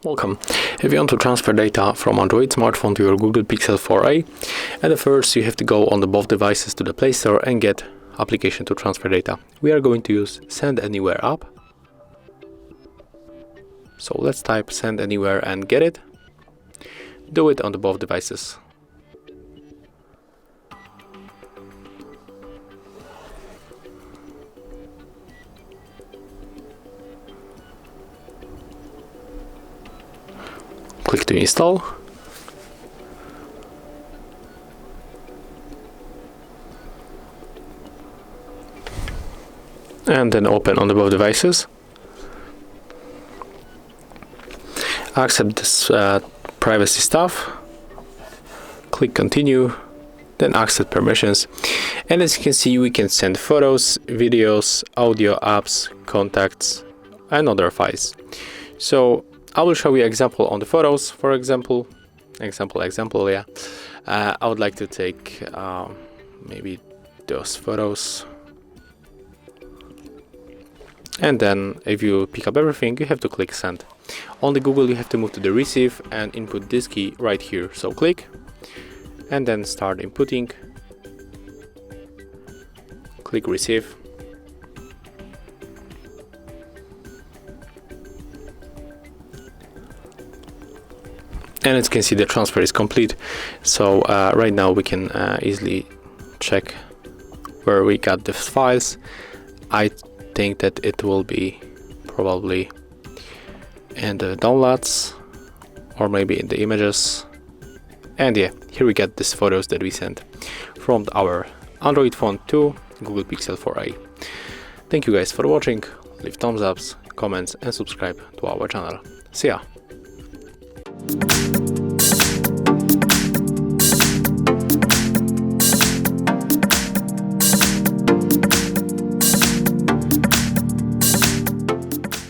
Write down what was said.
Welcome. If you want to transfer data from Android smartphone to your Google Pixel 4a, at first you have to go on the both devices to the Play Store and get application to transfer data. We are going to use Send Anywhere app. So let's type Send Anywhere and get it. Do it on the both devices. Click to install. And then open on the both devices. Accept this privacy stuff. Click continue. Then accept permissions. And as you can see, we can send photos, videos, audio, apps, contacts, and other files. So I will show you example on the photos. For example, yeah. I would like to take maybe those photos. And then if you pick up everything, you have to click send. On the Google, you have to move to the receive and input this key right here. So click and then start inputting. Click receive. And as you can see, the transfer is complete. So right now we can easily check where we got the files. I think that it will be probably in the downloads or maybe in the images. And yeah, here we get these photos that we sent from our Android phone to Google Pixel 4a. Thank you guys for watching. Leave thumbs ups, comments and subscribe to our channel. See ya!